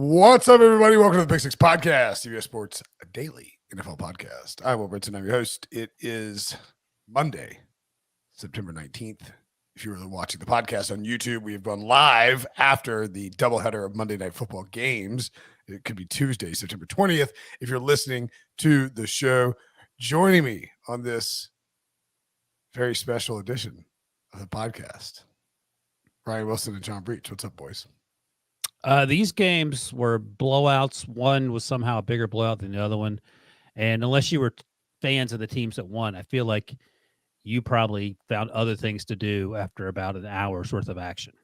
What's up, everybody? Welcome to the Big Six Podcast, CBS Sports Daily NFL Podcast. I'm Will Brinson. I'm your host. It is Monday, September 19th. If you were watching the podcast on YouTube, we have gone live after the doubleheader of Monday Night Football games. It could be Tuesday, September 20th. If you're listening to the show, joining me on this very special edition of the podcast, Brian Wilson and John Breech. What's up, boys? These games were blowouts. One was somehow a bigger blowout than the other one. And unless you were fans of the teams that won, I feel like you probably found other things to do after about an hour's worth of action.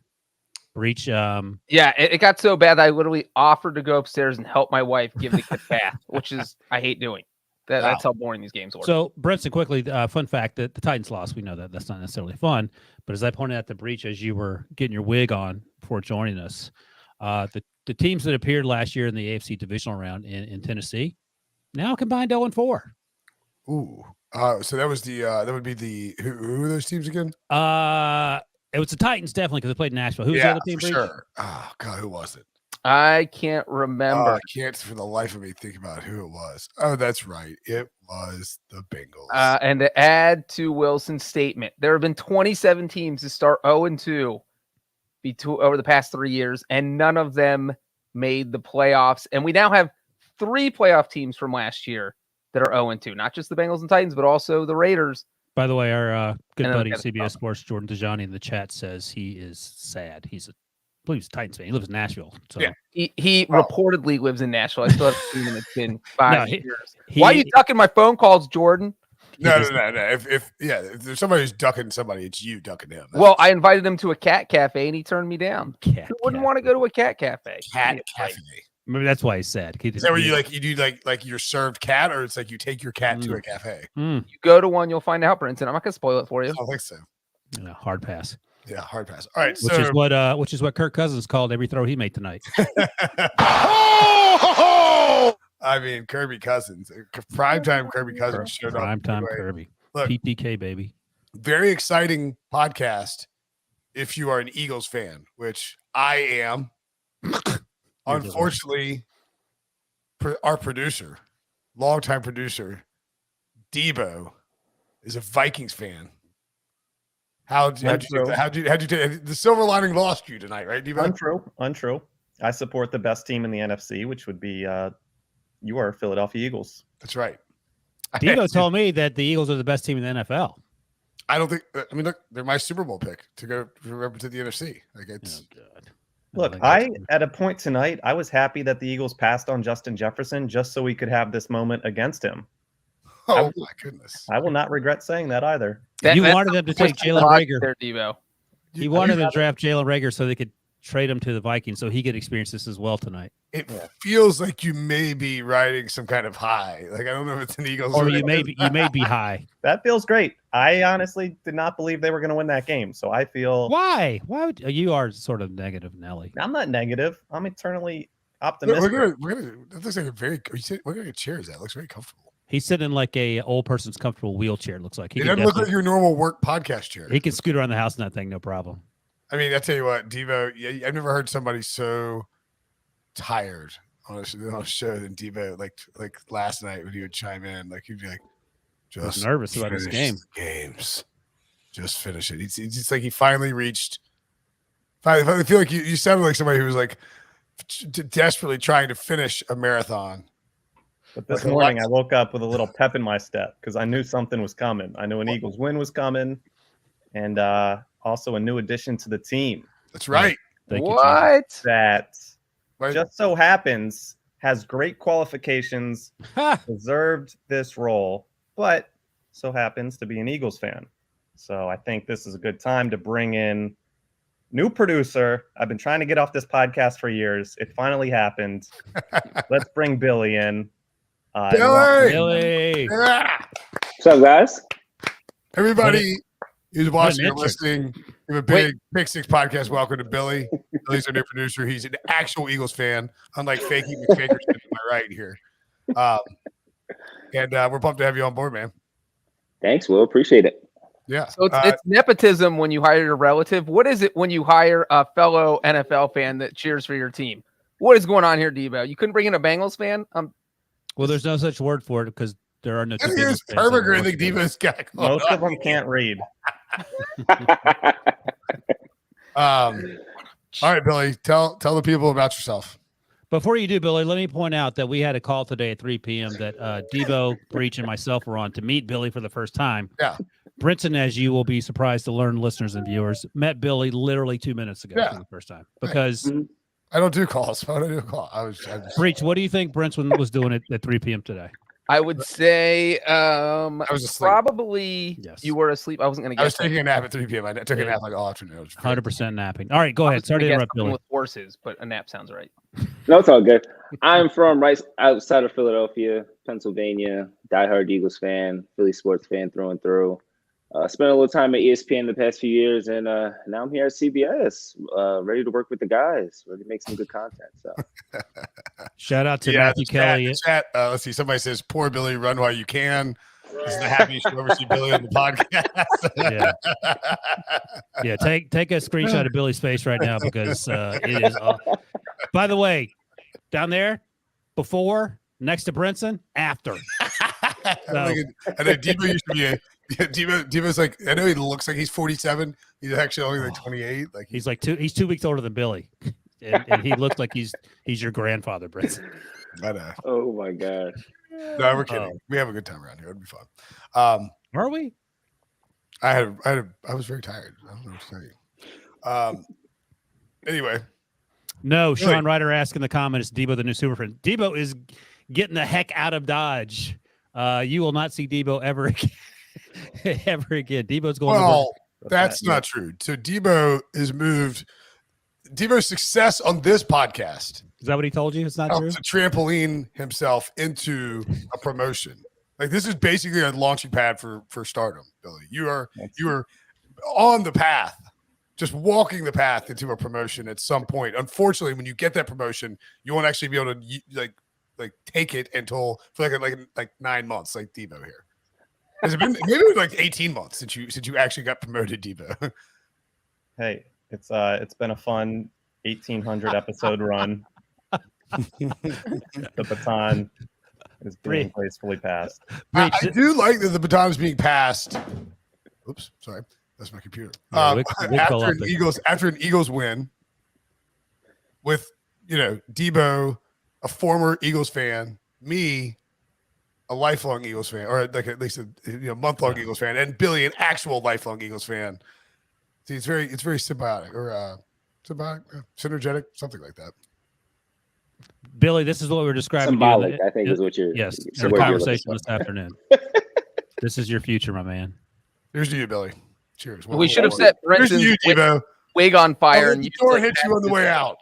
Breech. It got so bad that I literally offered to go upstairs and help my wife give the kid a bath, which is I hate doing. That's how boring these games were. So, Brinson, quickly, fun fact that the Titans lost. We know that that's not necessarily fun. But as I pointed out to Breech as you were getting your wig on before joining us, the teams that appeared last year in the AFC divisional round in Tennessee now combined 0-4. Ooh. So that was that would be the who are those teams again? It was the Titans, definitely, because they played Nashville. Who was the other team? For sure. Oh God, who was it? I can't remember. I can't for the life of me think about who it was. Oh, that's right. It was the Bengals. And to add to Wilson's statement, there have been 27 teams to start 0-2 over the past 3 years, and none of them made the playoffs. And we now have 3 playoff teams from last year that are 0-2, not just the Bengals and Titans, but also the Raiders. By the way, our good buddy CBS Sports Jordan Tajani in the chat says he is sad. He's a Titans fan. He lives in Nashville. So yeah, he reportedly lives in Nashville. I still haven't seen him. It's been 5 years. Why are you ducking my phone calls, Jordan? No. If there's somebody who's ducking somebody, it's you ducking him. Well, I invited him to a cat cafe and he turned me down. Who wouldn't want to go to a cat cafe? Cat cafe. Maybe that's why he's sad. Is that where you do like you're served cat, or it's like you take your cat to a cafe? You go to one, you'll find out, Brinson. I'm not gonna spoil it for you. I don't think so. Yeah, hard pass. Yeah, hard pass. All right, which is what Kirk Cousins called every throw he made tonight. I mean, Kirby Cousins, primetime Kirby Cousins showed up. Primetime Kirby. Look, PTK baby. Very exciting podcast. If you are an Eagles fan, which I am, unfortunately, our producer, longtime producer, Debo, is a Vikings fan. How'd you take the silver lining lost you tonight, right, Debo? Untrue. I support the best team in the NFC, which would be your Philadelphia Eagles. That's right. Debo told me that the Eagles are the best team in the NFL. I don't think. I mean, look, they're my Super Bowl pick to go represent the NFC. Like it's. Oh, God. Look, at a point tonight, I was happy that the Eagles passed on Justin Jefferson just so we could have this moment against him. Oh my goodness! I will not regret saying that either. You wanted them to take Jalen Reagor. There, Debo. He wanted them to draft Jalen Reagor so they could trade him to the Vikings so he could experience this as well tonight. It feels like you may be riding some kind of high. Like I don't know if it's an Eagles or you may be high. That feels great. I honestly did not believe they were going to win that game, so I feel. Why would you are sort of negative, Nelly? I'm not negative. I'm eternally optimistic. That looks like a very. What kind of chair is that? It looks very comfortable. He's sitting in like a old person's comfortable wheelchair. It looks like it doesn't look like your normal work podcast chair. He can scoot around the house in that thing, no problem. I mean, I tell you what, Devo. Yeah, I've never heard somebody so tired on a show than Devo. Like last night when he would chime in, like he'd be like, "Just nervous about his game. Games, just finish it." It's just like he finally reached. I feel like you sounded like somebody who was like desperately trying to finish a marathon. But this morning, I woke up with a little pep in my step because I knew something was coming. I knew an Eagles win was coming, and also a new addition to the team. That's right. What? That just so happens has great qualifications, deserved this role, but so happens to be an Eagles fan. So I think this is a good time to bring in new producer. I've been trying to get off this podcast for years. It finally happened. Let's bring Billy in. Billy. Yeah. What's up, guys? Everybody who's watching or listening, we have a big Big Six podcast. Welcome to Billy. Billy's our new producer. He's an actual Eagles fan, unlike Fakey McFakerson to my right here. And we're pumped to have you on board, man. Thanks, Will. Appreciate it. Yeah. So it's nepotism when you hire a relative. What is it when you hire a fellow NFL fan that cheers for your team? What is going on here, Debo? You couldn't bring in a Bengals fan? Well, there's no such word for it because there are no. I think it's perfect. I think Debo's got. Most of them can't read. All right, Billy, tell the people about yourself. Before you do, Billy, let me point out that we had a call today at 3 p.m. that Debo, Breech, and myself were on to meet Billy for the first time. Yeah. Brinson, as you will be surprised to learn, listeners and viewers, met Billy literally 2 minutes ago for the first time because I don't do calls. I don't do a call. I just... Breech, what do you think Brinson was doing at 3 p.m. today? I would say I was asleep. Probably you were asleep. I wasn't going to guess. I was taking a nap at 3 p.m. I took a nap like all afternoon. 100% napping. All right, go ahead. Sorry to interrupt, Billy. With horses, but a nap sounds right. No, it's all good. I'm from right outside of Philadelphia, Pennsylvania. Diehard Eagles fan, Philly sports fan through and through. Spent a little time at ESPN the past few years, and now I'm here at CBS, ready to work with the guys, ready to make some good content. So, shout out to Matthew Kelly. Chat. Let's see. Somebody says, "Poor Billy, run while you can." This is the happiest you'll ever see Billy on the podcast. Yeah. Take a screenshot of Billy's face right now because it is. By the way, down there, before, next to Brinson, after. I know Debo used to be Devo's like, I know he looks like he's 47. He's actually only like 28. Like he's 2 weeks older than Billy, and he looks like he's your grandfather, Brinson. I know. Oh my god. No, we're kidding. We have a good time around here. It'd be fun. Are we? I was very tired. I don't know what to tell you. Anyway. No, Sean Ryder asked in the comments, Debo the new super friend. Debo is getting the heck out of Dodge. You will not see Debo ever again. Ever again. Debo's going. Well, that's not true. So Debo has moved. Debo's success on this podcast. Is that what he told you? It's not true. To trampoline himself into a promotion. Like this is basically a launching pad for stardom, Billy. You are on the path, just walking the path into a promotion at some point. Unfortunately, when you get that promotion, you won't actually be able to like take it until for like 9 months, like Debo here. Has it been maybe like 18 months since you actually got promoted, Debo? Hey, it's been a fun 1,800 episode run. The baton is being gracefully passed. I do like that the baton is being passed. Oops, sorry, that's my computer. After an Eagles win, with Debo, a former Eagles fan, me, a lifelong Eagles fan, or like at least a month-long Eagles fan, and Billy, an actual lifelong Eagles fan. See, it's very symbiotic or synergetic, something like that. Billy, this is what we're describing. Symbolic, I think, is what you're. Yes, our conversation this afternoon. This is your future, my man. Here's to you, Billy. Cheers. We should have set Brinson's wig on fire, and the door hit you on the way out.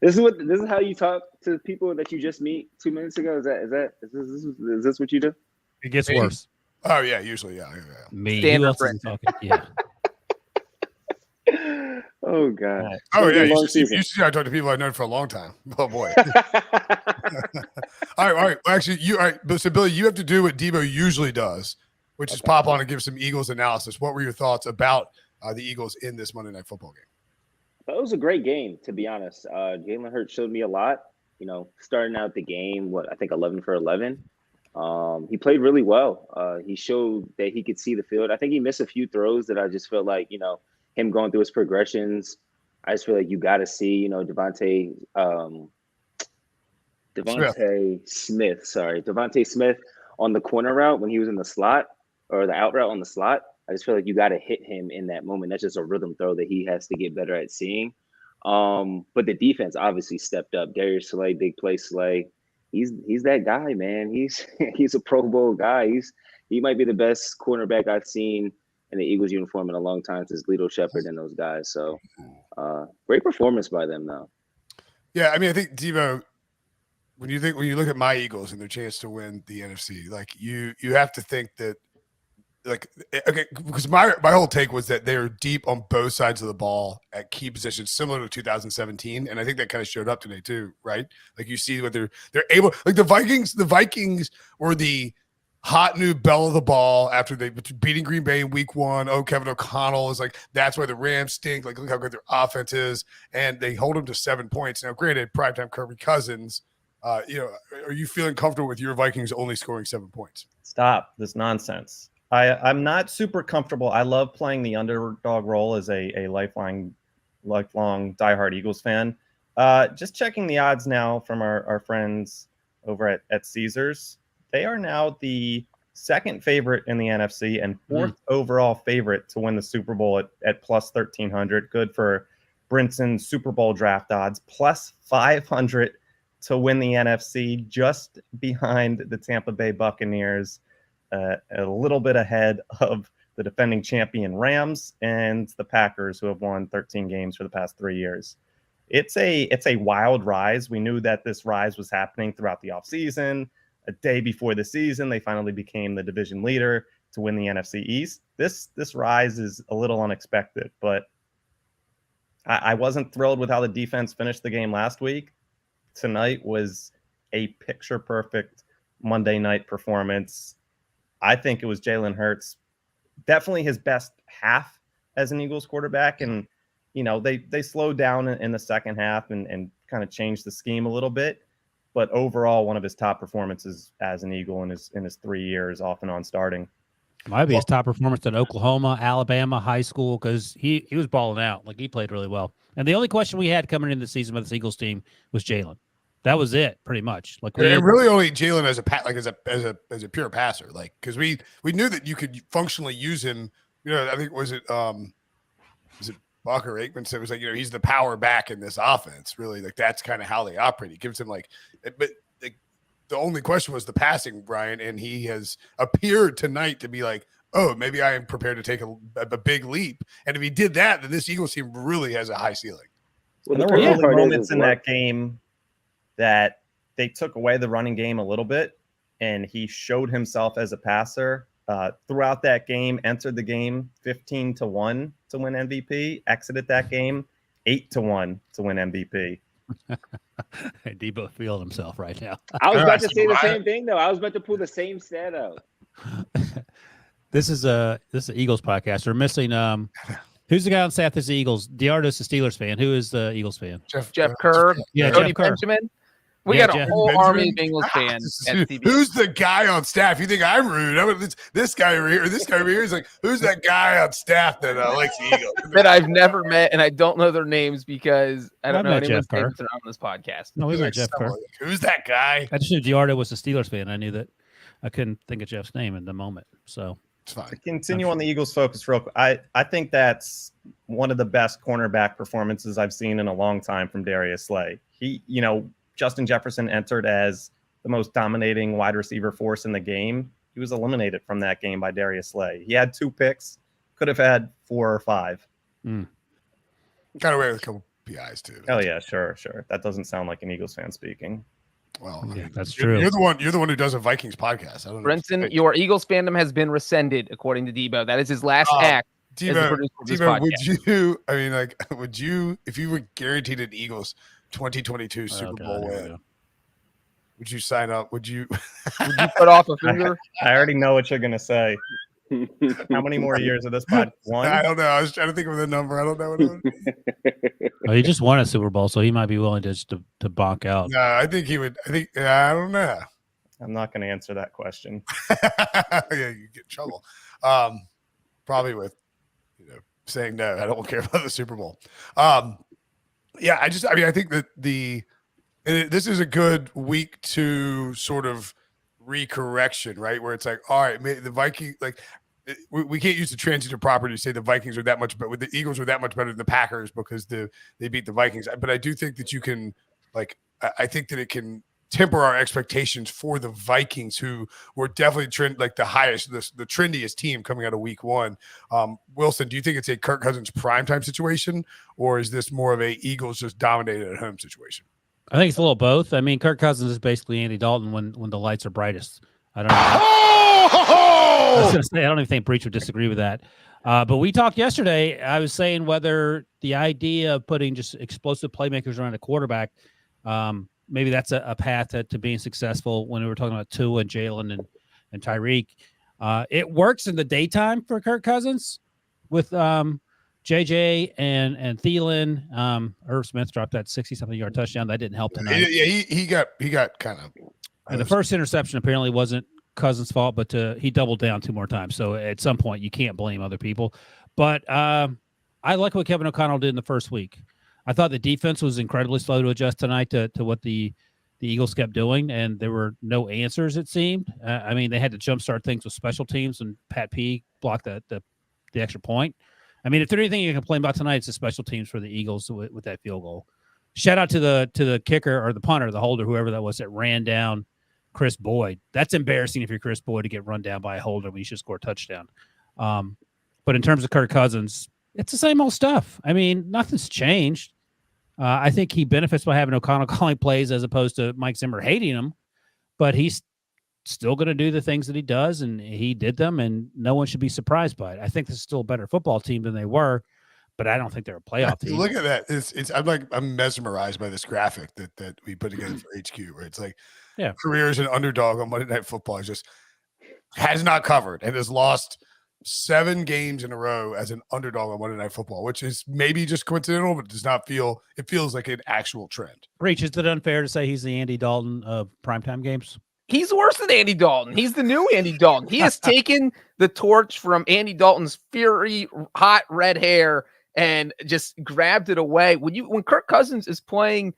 This is how you talk to people that you just meet 2 minutes ago. Is this what you do? It gets worse. Oh yeah, usually yeah. Me, standard talking. Yeah. Oh god. Oh yeah. You see, I talk to people I've known for a long time. Oh boy. All right. Well, actually, so Billy, you have to do what Debo usually does, which is pop on and give some Eagles analysis. What were your thoughts about the Eagles in this Monday Night Football game? It was a great game, to be honest. Jalen Hurts showed me a lot. Starting out the game, I think 11 for 11. He played really well. He showed that he could see the field. I think he missed a few throws that I just felt like, him going through his progressions. I just feel like you got to see, Devontae Smith on the corner route when he was in the slot or the out route on the slot. I just feel like you got to hit him in that moment. That's just a rhythm throw that he has to get better at seeing. But the defense obviously stepped up. Darius Slay, big play Slay. He's that guy, man. He's a Pro Bowl guy. He might be the best cornerback I've seen in the Eagles uniform in a long time since Lito Shepherd and those guys. So great performance by them though. Yeah, I mean, I think Debo, when you look at my Eagles and their chance to win the NFC, like you have to think that, like, okay, because my whole take was that they're deep on both sides of the ball at key positions, similar to 2017, and I think that kind of showed up today too, right? Like you see what they're able, like the Vikings were the hot new bell of the ball after they beating Green Bay in week 1. Oh, Kevin O'Connell is like, that's why the Rams stink. Like, look how good their offense is. And they hold them to 7 points. Now, granted, primetime Kirk Cousins, are you feeling comfortable with your Vikings only scoring 7 points? Stop this nonsense. I'm not super comfortable. I love playing the underdog role as a lifelong diehard Eagles fan. Just checking the odds now from our friends over at Caesars. They are now the second favorite in the NFC and fourth overall favorite to win the Super Bowl at plus 1,300. Good for Brinson Super Bowl draft odds. Plus 500 to win the NFC, just behind the Tampa Bay Buccaneers, a little bit ahead of the defending champion Rams and the Packers, who have won 13 games for the past 3 years. It's a wild rise. We knew that this rise was happening throughout the offseason. A day before the season, they finally became the division leader to win the NFC East. This rise is a little unexpected, but I wasn't thrilled with how the defense finished the game last week. Tonight was a picture-perfect Monday night performance. I think it was Jalen Hurts, definitely his best half as an Eagles quarterback. And, they slowed down in the second half and kind of changed the scheme a little bit. But overall, one of his top performances as an Eagle in his 3 years off and on starting. Might be his top performance in Oklahoma, Alabama, high school, because he was balling out. Like, he played really well. And the only question we had coming into the season with this Eagles team was Jalen. That was it, pretty much. Like, really only Jalen as a pure passer, like, because we knew that you could functionally use him. I think was it Buck or Aikman said, it was like, he's the power back in this offense. Really, like, that's kind of how they operate. He gives him but the only question was the passing, Brian, and he has appeared tonight to be like, oh, maybe I am prepared to take a big leap. And if he did that, then this Eagles team really has a high ceiling. Well, there were early moments in that game that they took away the running game a little bit, and he showed himself as a passer throughout that game. Entered the game 15-1 to win MVP. Exited that game 8-1 to win MVP. Debo feeling himself right now. I was about to say the same thing, though. I was about to pull the same stat out. This is an Eagles podcast. We're missing who's the guy on staff that's the Eagles? Darius, a Steelers fan. Who is the Eagles fan? Jeff Kerr. Yeah, Cody Jeff Kerr. Benjamin. We got a whole army of Bengals fans. Who's the guy on staff? You think I'm rude? This guy over here, or this guy over here is like, who's that guy on staff that likes the Eagles? That I've never met, and I don't know their names because I don't know anyone's Jeff names that are on this podcast. No, we met Jeff Kerr. Who's that guy? I just knew Giardo was a Steelers fan. I knew that. I couldn't think of Jeff's name in the moment. So it's fine. To continue on the Eagles focus real quick, I think that's one of the best cornerback performances I've seen in a long time from Darius Slay. He, Justin Jefferson entered as the most dominating wide receiver force in the game. He was eliminated from that game by Darius Slay. He had 2 picks, could have had 4 or 5. Got away with a couple PIs too. Oh yeah, sure. That doesn't sound like an Eagles fan speaking. Well, yeah, that's true. You're the one who does a Vikings podcast. I don't know. Brinson, your Eagles fandom has been rescinded, according to Debo. That is his last act. Debo, would you, if you were guaranteed an Eagles 2022 Super Bowl win, would you sign up? Would you put off a finger? I already know what you're going to say. How many more years of this pod? 1? I don't know. I was trying to think of the number. I don't know what it would be. Well, he just won a Super Bowl, so he might be willing to bonk out. No, I think he would. I don't know. I'm not going to answer that question. Yeah, you get in trouble. Probably with saying no. I don't care about the Super Bowl. Yeah, I think that this is a good week to sort of recorrection, right? Where it's like, all right, the Vikings, like, we can't use the transitive property to say the Vikings are that much better. The Eagles are that much better than the Packers because they beat the Vikings. But I do think that you can, like, I think that it can temper our expectations for the Vikings, who were definitely the highest, the trendiest team coming out of week 1. Wilson, do you think it's a Kirk Cousins primetime situation, or is this more of a Eagles just dominated at home situation? I think it's a little both. I mean, Kirk Cousins is basically Andy Dalton when the lights are brightest. I don't know. I was going to say, I don't even think Breech would disagree with that. But we talked yesterday. I was saying whether the idea of putting just explosive playmakers around a quarterback, maybe that's a path to being successful when we were talking about Tua and Jalen and Tyreek. It works in the daytime for Kirk Cousins with JJ and Thielen. Irv Smith dropped that 60-something yard touchdown. That didn't help tonight. Yeah, he got kind of. And the first interception apparently wasn't Cousins' fault, but he doubled down 2 more times. So at some point, you can't blame other people. But I like what Kevin O'Connell did in the first week. I thought the defense was incredibly slow to adjust tonight to what the Eagles kept doing, and there were no answers, it seemed. I mean, they had to jumpstart things with special teams, and Pat P blocked the extra point. I mean, if there's anything you can complain about tonight, it's the special teams for the Eagles with that field goal. Shout out to the kicker or the punter, the holder, whoever that was that ran down Chris Boyd. That's embarrassing if you're Chris Boyd to get run down by a holder when you should score a touchdown. But in terms of Kirk Cousins, it's the same old stuff. I mean, nothing's changed. I think he benefits by having O'Connell calling plays as opposed to Mike Zimmer hating him, but he's still going to do the things that he does, and he did them, and no one should be surprised by it. I think this is still a better football team than they were, but I don't think they're a playoff team. Look at that. I'm mesmerized by this graphic that we put together for HQ, where it's like career as an underdog on Monday Night Football just has not covered and has lost 7 games in a row as an underdog on Monday Night Football, which is maybe just coincidental, but does not feel – it feels like an actual trend. Breech, is it unfair to say he's the Andy Dalton of primetime games? He's worse than Andy Dalton. He's the new Andy Dalton. He has taken the torch from Andy Dalton's fiery, hot red hair and just grabbed it away. When Kirk Cousins is playing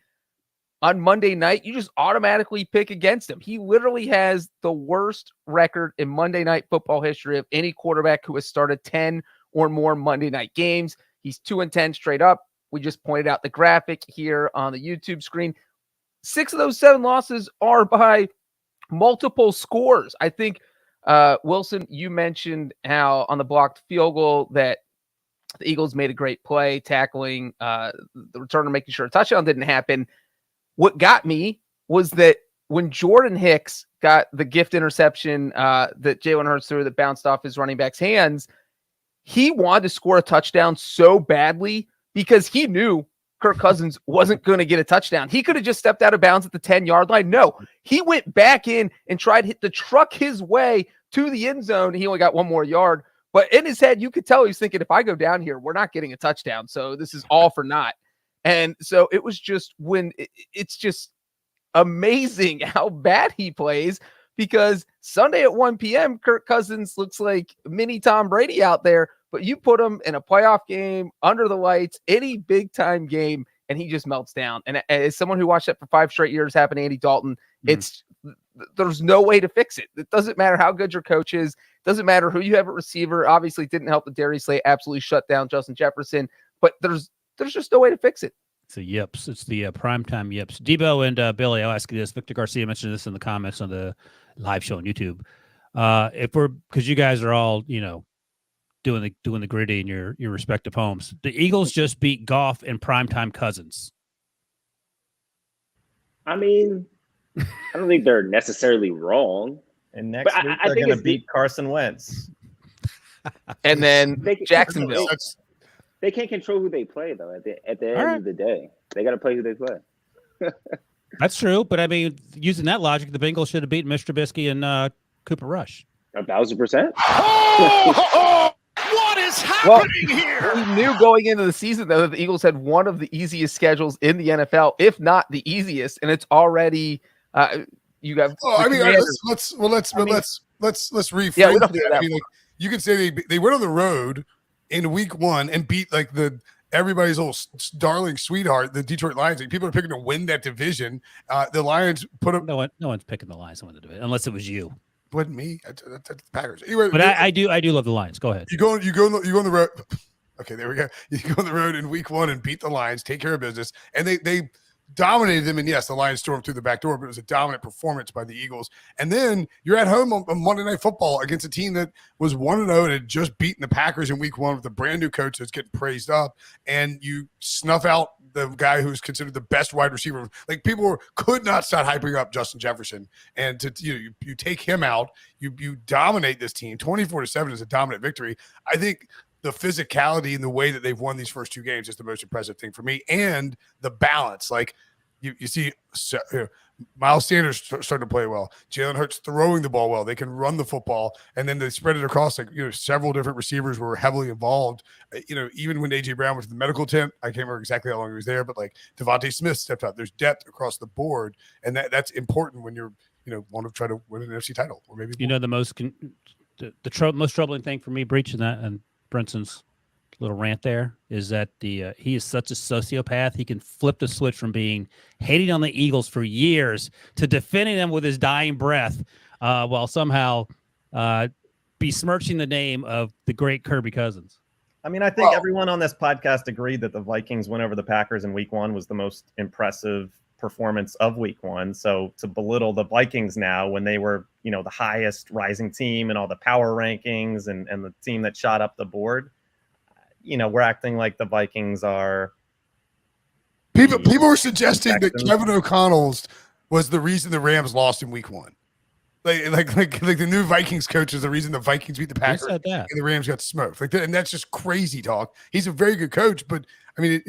on Monday night, you just automatically pick against him. He literally has the worst record in Monday Night Football history of any quarterback who has started 10 or more Monday night games. He's 2-10 straight up. We just pointed out the graphic here on the YouTube screen. 6 of those 7 losses are by multiple scores. I think, Wilson, you mentioned how on the blocked field goal that the Eagles made a great play tackling the returner, making sure a touchdown didn't happen. What got me was that when Jordan Hicks got the gift interception that Jalen Hurts threw that bounced off his running back's hands, he wanted to score a touchdown so badly because he knew Kirk Cousins wasn't going to get a touchdown. He could have just stepped out of bounds at the 10-yard line. No, he went back in and tried to truck his way to the end zone. He only got 1 more yard. But in his head, you could tell he's thinking, if I go down here, we're not getting a touchdown. So this is all for naught. And so it was just it's just amazing how bad he plays, because Sunday at 1 p.m., Kirk Cousins looks like mini Tom Brady out there, but you put him in a playoff game under the lights, any big time game, and he just melts down. And as someone who watched that for 5 straight years happen to Andy Dalton, there's no way to fix it. It doesn't matter how good your coach is. It doesn't matter who you have at receiver. Obviously, it didn't help that Darius absolutely shut down Justin Jefferson, but there's just no way to fix it. It's the yips. It's the primetime yips. Debo and Billy, I'll ask you this. Victor Garcia mentioned this in the comments on the live show on YouTube. Because you guys are all, doing the gritty in your respective homes. The Eagles just beat Goff and primetime Cousins. I mean, I don't think they're necessarily wrong. And next week they're going to beat Carson Wentz. And then Jacksonville. They can't control who they play, though. At the end of the day, they got to play who they play. That's true, but I mean, using that logic, the Bengals should have beaten Mr. Trubisky and Cooper Rush. 1,000%. What is happening here? We knew going into the season, though, that the Eagles had one of the easiest schedules in the NFL, if not the easiest, and it's already you got. Let's rephrase. Yeah, we don't do that. I mean, you can say they went on the road in week 1 and beat everybody's old darling sweetheart, the Detroit Lions. People are picking to win that division. The Lions put up. No one's picking the Lions to win the division unless it was you. Wasn't me. That's the Packers. Anyway, but I do love the Lions. Go ahead. You go on the road. Okay, there we go. You go on the road in week 1 and beat the Lions, take care of business, and they dominated them. And yes, the Lions stormed through the back door, but it was a dominant performance by the Eagles. And then you're at home on Monday Night Football against a team that was 1-0 and had just beaten the Packers in week 1 with a brand new coach that's getting praised up, and you snuff out the guy who's considered the best wide receiver. People could not stop hyping up Justin Jefferson, and you take him out, you dominate this team. 24-7 is a dominant victory. I think the physicality and the way that they've won these first 2 games is the most impressive thing for me, and the balance. You see Miles Sanders starting to play well. Jalen Hurts throwing the ball well. They can run the football, and then they spread it across several different receivers were heavily involved. Even when AJ Brown went to the medical tent, I can't remember exactly how long he was there, but like Devontae Smith stepped up. There's depth across the board, and that's important when you're want to try to win an NFC title or maybe the most most troubling thing for me, Breech, and Brinson's little rant there is that he is such a sociopath. He can flip the switch from being hating on the Eagles for years to defending them with his dying breath, while somehow besmirching the name of the great Kirby Cousins. I mean, I think everyone on this podcast agreed that the Vikings win over the Packers in Week 1 was the most impressive performance of Week 1. So to belittle the Vikings now when they were, the highest rising team in all the power rankings and the team that shot up the board, we're acting like the Vikings are. People were suggesting that Kevin O'Connell's was the reason the Rams lost in Week 1. Like the new Vikings coach is the reason the Vikings beat the Packers and the Rams got smoked. And that's just crazy talk. He's a very good coach, but I mean,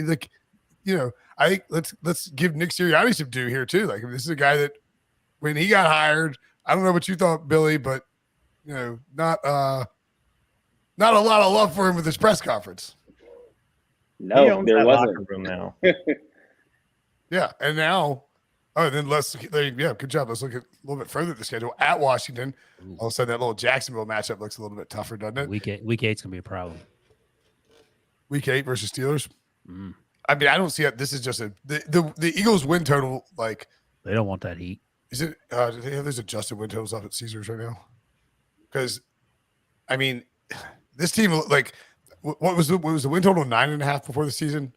I think let's give Nick Sirianni some due here too. Like, this is a guy that when he got hired, I don't know what you thought, Billy, but not a lot of love for him with his press conference. No, there wasn't. Room now. Yeah, and now, then good job. Let's look at a little bit further at the schedule at Washington. All of a sudden, that little Jacksonville matchup looks a little bit tougher, doesn't it? Week 8's gonna be a problem. Week 8 versus Steelers. Mm. I mean, I don't see it. This is just the Eagles win total. Like, they don't want that heat. Is it? Do they have those adjusted win totals up at Caesars right now? Because, I mean, this team, like, what was the win total? 9.5 before the season,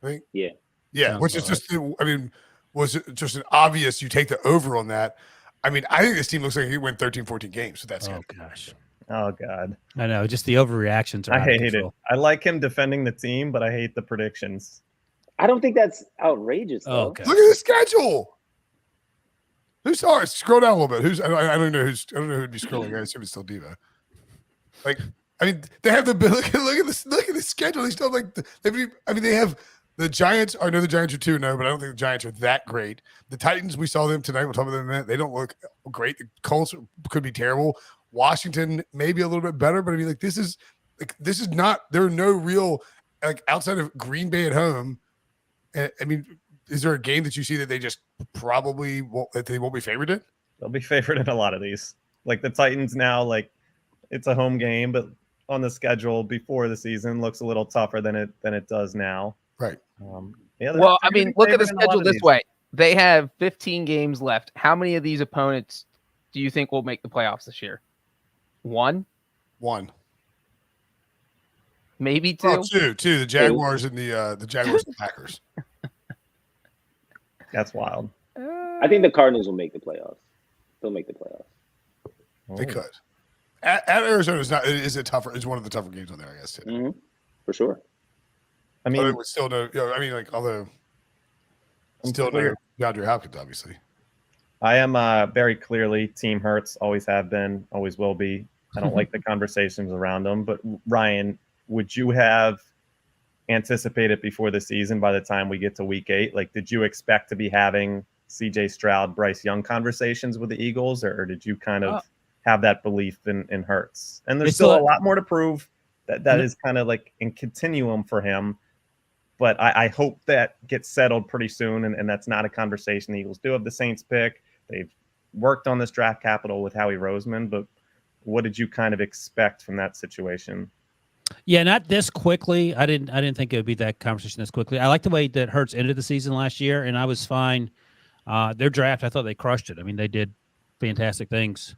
I think. Yeah. Yeah, which is just, I mean, was just an obvious. You take the over on that. I mean, I think this team looks like he win 13, 14 games. So that's gosh. Oh God. I know. Just the overreactions. I hate it. I like him defending the team, but I hate the predictions. I don't think that's outrageous. Though. Okay. Look at the schedule. Who saw it? Scroll down a little bit. I don't know who'd be scrolling. I assume it's still Diva. Like, I mean, they have the look at the schedule. They still have they have the Giants. I know the Giants are 2-0, but I don't think the Giants are that great. The Titans, we saw them tonight. We'll talk about them in a minute. They don't look great. The Colts could be terrible. Washington maybe a little bit better, but I mean, this is not. There are no real outside of Green Bay at home. I mean, is there a game that you see that they just probably won't be favored in? They'll be favored in a lot of these. Like the Titans now, it's a home game, but on the schedule before the season looks a little tougher than it does now. Right. Well, I mean, look at the schedule this way. They have 15 games left. How many of these opponents do you think will make the playoffs this year? One. Maybe two. Oh, two. The Jaguars and the Jaguars and the Packers. That's wild. I think the Cardinals will make the playoffs. They'll make the playoffs. They could. At Arizona is it tougher? It's one of the tougher games on there, I guess. Mm-hmm. For sure. I mean, it would still know. Although still no DeAndre Hopkins, obviously. I am very clearly Team Hurts. Always have been. Always will be. I don't like the conversations around them. But Ryan, would you have anticipated before the season by the time we get to Week 8? Like, did you expect to be having CJ Stroud, Bryce Young conversations with the Eagles, or did you kind of have that belief in Hurts? And there's still a lot more to prove. That is kind of like in continuum for him. But I hope that gets settled pretty soon, and that's not a conversation the Eagles do have the Saints pick. They've worked on this draft capital with Howie Roseman, but what did you kind of expect from that situation? Yeah, not this quickly. I didn't think it would be that conversation this quickly. I like the way that Hurts ended the season last year, and I was fine. Their draft, I thought they crushed it. I mean, they did fantastic things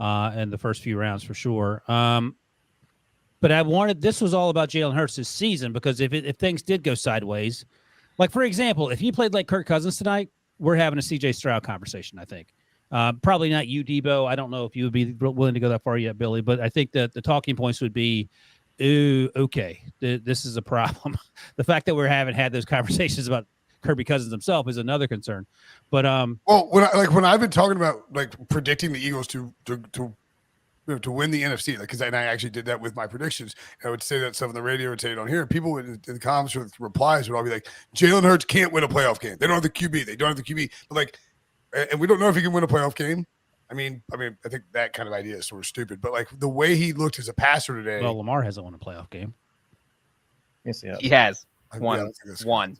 in the first few rounds for sure. But this was all about Jalen Hurts this season, because if things did go sideways, like, for example, if he played like Kirk Cousins tonight, we're having a CJ Stroud conversation, I think. Probably not you, Debo. I don't know if you would be willing to go that far yet, Billy, but I think that the talking points would be, ooh, okay, this is a problem. The fact that we haven't had those conversations about Kirby Cousins himself is another concern. But when I've been talking about predicting the Eagles to win the NFC, because I actually did that with my predictions. I would say that stuff on the radio, would say it on here. People in the comments with replies would all be like, Jalen Hurts can't win a playoff game. They don't have the QB. But and we don't know if he can win a playoff game. I mean, I think that kind of idea is sort of stupid. But like the way he looked as a passer today. Well, Lamar hasn't won a playoff game. Yes, he has. He has Yeah, one.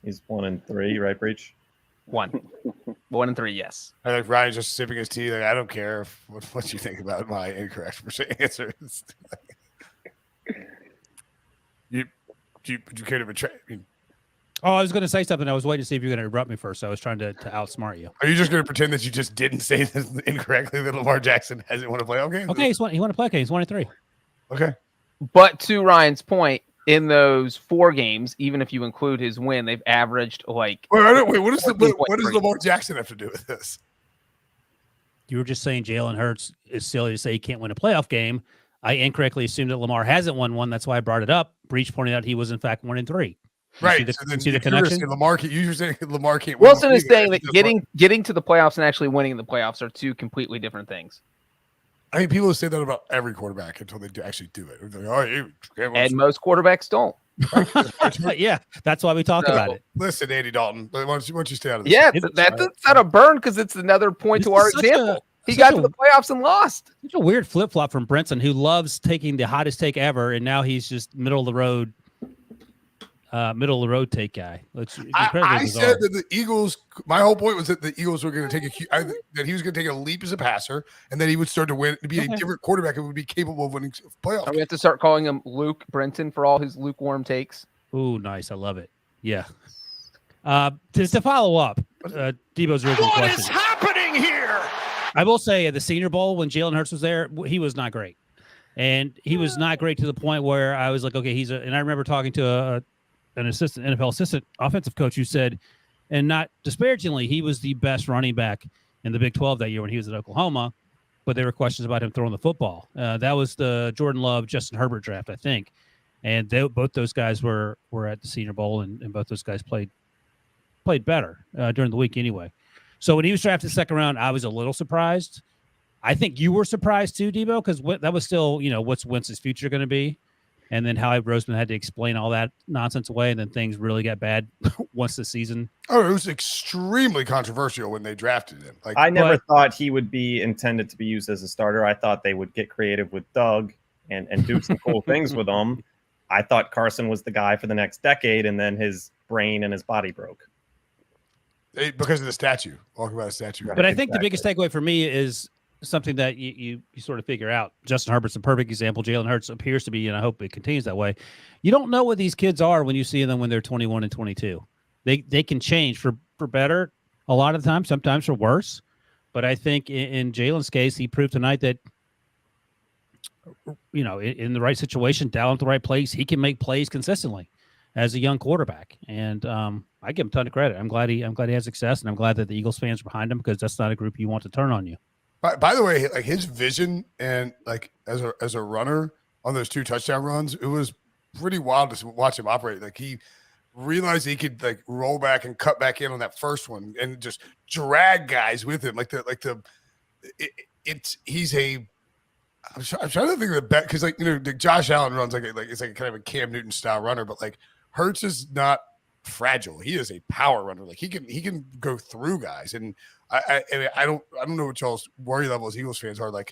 He's 1-3, right, Breech? 1-3, yes. I think Ryan's just sipping his tea. Like, I don't care what you think about my incorrect answers. Would you care to betray? Oh, I was going to say something. I was waiting to see if you were going to interrupt me first. So I was trying to outsmart you. Are you just going to pretend that you just didn't say this incorrectly, that Lamar Jackson hasn't won a playoff game? Okay, he won a playoff game. He's 1-3. Okay. But to Ryan's point, in those 4 games, even if you include his win, they've averaged like. Wait, what does Lamar Jackson have to do with this? You were just saying Jalen Hurts is silly to say he can't win a playoff game. I incorrectly assumed that Lamar hasn't won one. That's why I brought it up. Breech pointed out he was in fact 1-3. Right. See the connection? You're saying Lamar can't. Wilson is saying that getting to the playoffs and actually winning the playoffs are 2 completely different things. I mean, people say that about every quarterback until they actually do it. They're like, And most quarterbacks don't. Yeah, that's why we talk about it. Listen, Andy Dalton, why don't you stay out of this? Yeah, that's not a burn because it's another point to our example. He got to the playoffs and lost. Such a weird flip-flop from Brinson, who loves taking the hottest take ever, and now he's just middle of the road take guy. I said that the Eagles. My whole point was that the Eagles were going to take that he was going to take a leap as a passer, and that he would start to win to be a different quarterback and would be capable of winning playoffs. We have to start calling him Luke Brinson for all his lukewarm takes. Ooh, nice! I love it. Yeah. To follow up, Debo's original question. What is happening here? I will say at the Senior Bowl when Jalen Hurts was there, he was not great, and he was not great to the point where I was like, okay, and I remember talking to an NFL assistant offensive coach who said, and not disparagingly, he was the best running back in the Big 12 that year when he was at Oklahoma, but there were questions about him throwing the football. That was the Jordan Love, Justin Herbert draft, I think. And both those guys were at the Senior Bowl, and both those guys played better during the week anyway. So when he was drafted second round, I was a little surprised. I think you were surprised too, Debo, because that was still, what's Wentz's future going to be? And then Howie Roseman had to explain all that nonsense away, and then things really got bad once the season. Oh, it was extremely controversial when they drafted him. I never thought he would be intended to be used as a starter. I thought they would get creative with Doug and do some cool things with him. I thought Carson was the guy for the next decade, and then his brain and his body broke. Because of the statue. Talking about a statue. But I think the biggest takeaway for me is something that you sort of figure out. Justin Herbert's a perfect example. Jalen Hurts appears to be, and I hope it continues that way. You don't know what these kids are when you see them when they're 21 and 22. They can change for better a lot of the time, sometimes for worse. But I think in Jalen's case, he proved tonight that, in the right situation, down at the right place, he can make plays consistently as a young quarterback. And I give him a ton of credit. I'm glad he has success, and I'm glad that the Eagles fans are behind him, because that's not a group you want to turn on you. By the way, like his vision and like as a runner on those 2 touchdown runs, it was pretty wild to watch him operate. Like he realized he could like roll back and cut back in on that first one and just drag guys with him. I'm trying to think of the bet, because Josh Allen runs it's like kind of a Cam Newton style runner, but like Hurts is not fragile. He is a power runner. Like he can go through guys, and I don't know what y'all's worry level as Eagles fans are. My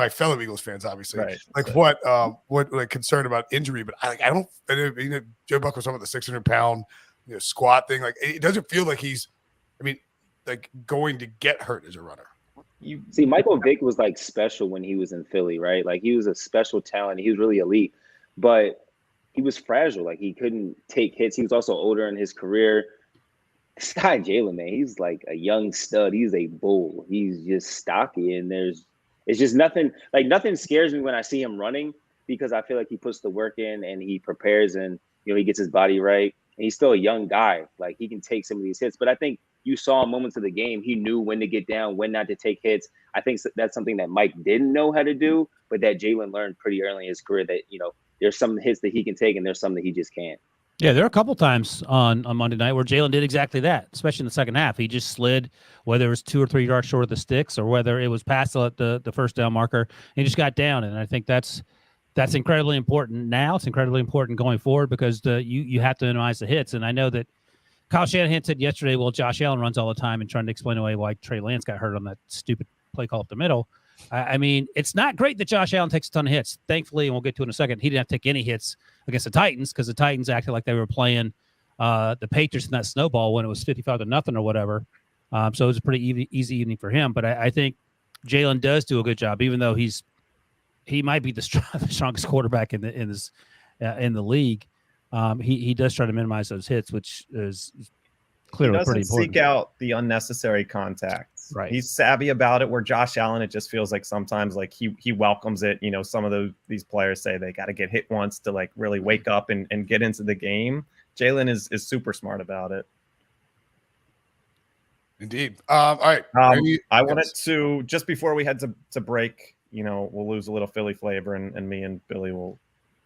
fellow Eagles fans, obviously, right. Like what concerned about injury, but Joe Buck was talking about the 600-pound squat thing. Like it doesn't feel like he's, going to get hurt as a runner. You see, Michael Vick was like special when he was in Philly, right? Like he was a special talent. He was really elite, but he was fragile. Like he couldn't take hits. He was also older in his career. This guy Jalen, man, he's like a young stud. He's a bull. He's just stocky, and it's just nothing scares me when I see him running, because I feel like he puts the work in and he prepares, and he gets his body right. And he's still a young guy. Like he can take some of these hits, but I think you saw moments of the game. He knew when to get down, when not to take hits. I think that's something that Mike didn't know how to do, but that Jalen learned pretty early in his career, that, there's some hits that he can take and there's some that he just can't. Yeah, there are a couple times on Monday night where Jalen did exactly that, especially in the second half. He just slid, whether it was 2 or 3 yards short of the sticks or whether it was past the first down marker. He just got down, and I think that's incredibly important now. It's incredibly important going forward, because you have to minimize the hits. And I know that Kyle Shanahan said yesterday, well, Josh Allen runs all the time, and trying to explain away why Trey Lance got hurt on that stupid play call up the middle. I mean, it's not great that Josh Allen takes a ton of hits. Thankfully, and we'll get to it in a second, he didn't have to take any hits against the Titans because the Titans acted like they were playing the Patriots in that snowball when it was 55-0 or whatever. So it was a pretty easy evening for him. But I think Jalen does do a good job, even though he might be the strongest quarterback in the league. He does try to minimize those hits, which is clearly pretty important. Seek out the unnecessary contacts. Right. He's savvy about it. Where Josh Allen, it just feels like sometimes like he welcomes it. You know, some of these players say they got to get hit once to like really wake up and get into the game. Jalen is super smart about it. Indeed. All right. I wanted to, just before we head to break, you know, we'll lose a little Philly flavor, and me and Billy will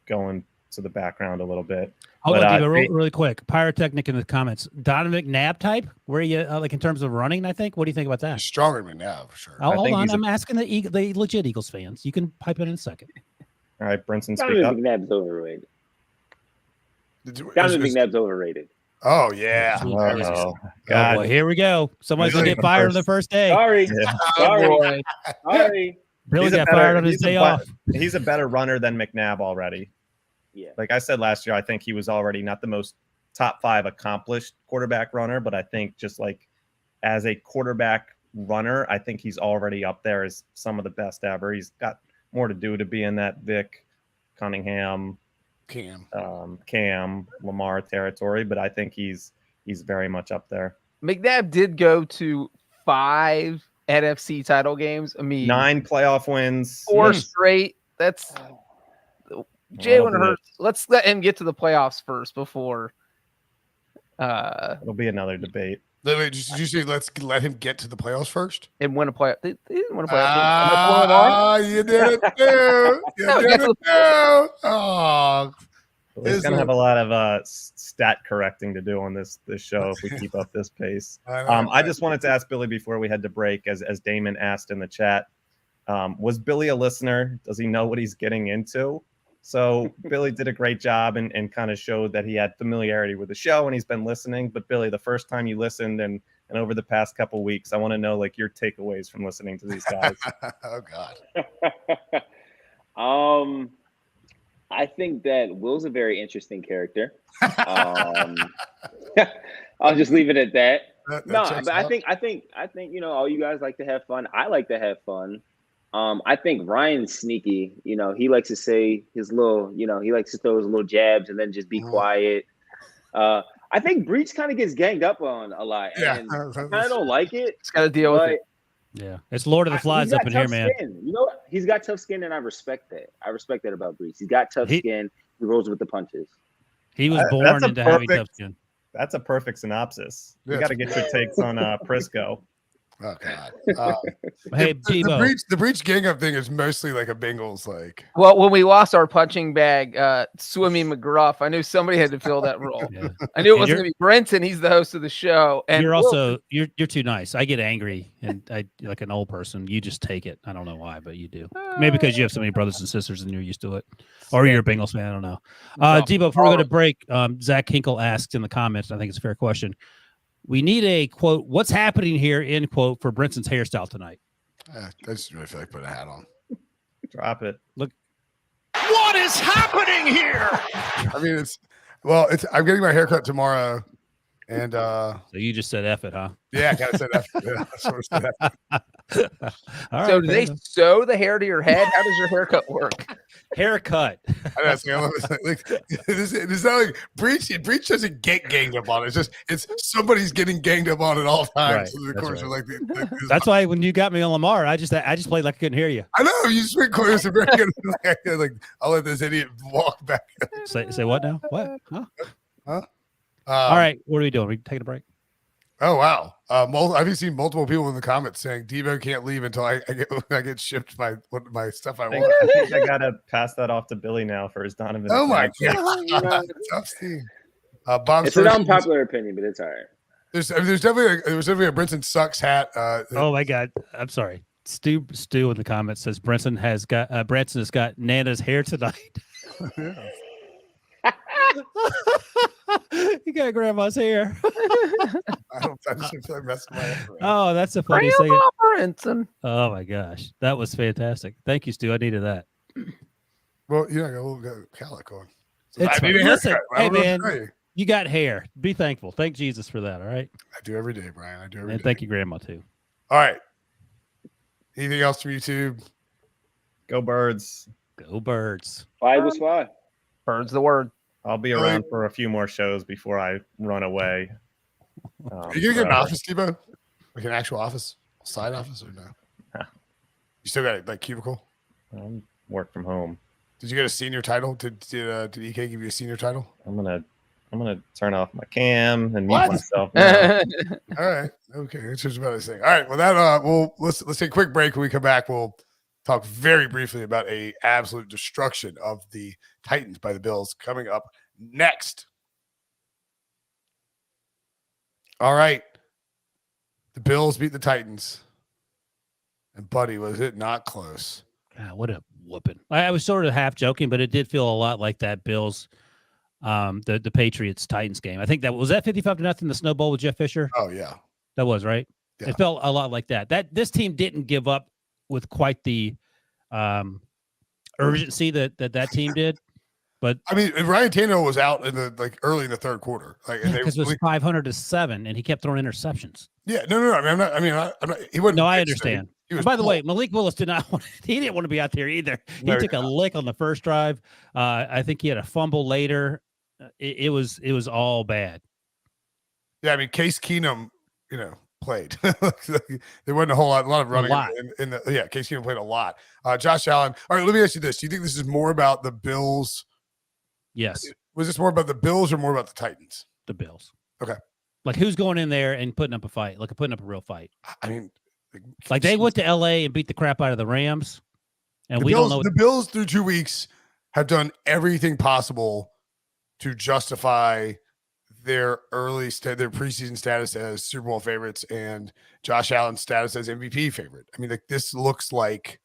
go into the background a little bit. Hold on, really quick. Pyrotechnic in the comments. Donovan McNabb type? Where are you, like in terms of running, I think? What do you think about that? He's stronger than McNabb, for sure. Oh, hold on. I'm asking the legit Eagles fans. You can pipe in a second. All right, Brinson, speak Donovan up. McNabb's overrated. Donovan McNabb's overrated. Oh, yeah. Oh, God. Well, here we go. Somebody's going to get fired on the first day. Sorry. Yeah. Sorry. Billy got fired on his day off. He's a better runner than McNabb already. Yeah. Like I said last year, I think he was already not the most top 5 accomplished quarterback runner, but I think just like as a quarterback runner, I think he's already up there as some of the best ever. He's got more to do to be in that Vic, Cunningham, Cam, Lamar territory, but I think he's very much up there. McNabb did go to 5 NFC title games. I mean, 9 playoff wins, 4 straight. That's Jalen Hurts. Let's let him get to the playoffs first before. It'll be another debate. Did you say let's let him get to the playoffs first? And win a playoff. They didn't win a playoff. You did it too. You did it too. Oh, He's gonna have a lot of stat correcting to do on this show if we keep up this pace. I just wanted to ask Billy before we head to break, as Damon asked in the chat, was Billy a listener? Does he know what he's getting into? So Billy did a great job and kind of showed that he had familiarity with the show and he's been listening. But Billy, the first time you listened and over the past couple of weeks, I want to know like your takeaways from listening to these guys. Oh God. I think that Will's a very interesting character. I'll just leave it at that. But I think you know, all you guys like to have fun. I like to have fun. I think Ryan's sneaky. You know, he likes to say his little, you know, he likes to throw his little jabs and then just be quiet. I think Breech kind of gets ganged up on a lot. Yeah. And I kind of don't like it. He's got to deal with it. Yeah. It's Lord of the Flies up in here, man. Skin. You know what? He's got tough skin, and I respect that. I respect that about Breech. He's got tough skin. He rolls with the punches. He was born into having tough skin. That's a perfect synopsis. Yeah, you got to get your takes on Prisco. Oh God. Hey, the Breech gang up thing is mostly like a Bengals like. Well, when we lost our punching bag, Swimmy McGruff, I knew somebody had to fill that role. Yeah. I knew it wasn't going to be Brinson. He's the host of the show, and you're also you're too nice. I get angry, and I like an old person. You just take it. I don't know why, but you do. Maybe because you have so many brothers and sisters, and you're used to it, or you're a Bengals fan. I don't know. Debo, before we go to break, Zach Hinkle asked in the comments. I think it's a fair question. We need a quote. What's happening here? End quote for Brinson's hairstyle tonight. I just really feel like putting a hat on. Drop it. Look. What is happening here? I mean, I'm getting my haircut tomorrow, and so you just said F it, huh? Yeah, I kind of said F. Yeah, sort of said F. All so right, do they sew the hair to your head? How does your haircut work? Haircut. It's not like Breech doesn't get ganged up on. It's somebody's getting ganged up on at all times. Right. The course of like that's why when you got me on Lamar, I just played like I couldn't hear you. I know you speak clear. It's very good. Like I'll let this idiot walk back. Say what now? What? Huh? All right. What are we doing? Are we taking a break? Oh wow! I've seen multiple people in the comments saying Debo can't leave until I get shipped my stuff I want. I think I gotta pass that off to Billy now for his Donovan. Oh my God! Tough Steve. It's an unpopular opinion, but it's all right. There's definitely a Brinson sucks hat. Oh my God! I'm sorry. Stu in the comments says Brinson has got Nana's hair tonight. You got grandma's hair. I just feel like messing my head around. Oh, that's the funniest thing. Grandma Brinson. Oh my gosh, that was fantastic. Thank you, Stu. I needed that. Well, you know, I got a little calic on. It's I need a fine. Listen, haircut. I hey don't know what to man, tell you. you got hair. Be thankful. Thank Jesus for that. All right. I do every day, Brian. I do every And day. thank you, Grandma, too. All right. Anything else from YouTube? Go Birds. Go Birds. Fly was fly. Bird's the word. I'll be around for a few more shows before I run away. Are you gonna get an office, Steve-O? Like an actual office, side office, or no? Huh. You still got like cubicle? Work from home. Did you get a senior title? Did EK give you a senior title? I'm gonna turn off my cam and mute What? myself now. All right. Okay. That's just about this thing. All right. Well, that let's take a quick break. When we come back, we'll talk very briefly about a absolute destruction of the Titans by the Bills coming up next. All right. The Bills beat the Titans. And buddy, was it not close? God, what a whooping. I was sort of half joking, but it did feel a lot like that Bills, the Patriots Titans game. I think that was 55-0, the Snow Bowl with Jeff Fisher. Oh yeah. That was right. Yeah. It felt a lot like that. This team didn't give up with quite the urgency that team did. But I mean, Ryan Tannehill was out in the early in the third quarter, because it was 500-7, and he kept throwing interceptions. Yeah, no. I'm not. He wouldn't. No, I understand. He was By the way, Malik Willis did not want. He didn't want to be out there either. He No, he took a lick on the first drive. I think he had a fumble later. It was all bad. Yeah, I mean, Case Keenum, played. There wasn't a lot of running. Case Keenum played a lot. Josh Allen. All right, let me ask you this: do you think this is more about the Bills? Yes. Was this more about the Bills or more about the Titans? The Bills. Okay. Like who's going in there and putting up a fight? Like putting up a real fight. I mean, like they went to LA and beat the crap out of the Rams, and the we Bills, don't know. The Bills through 2 weeks have done everything possible to justify their their preseason status as Super Bowl favorites and Josh Allen's status as MVP favorite. I mean, like this looks like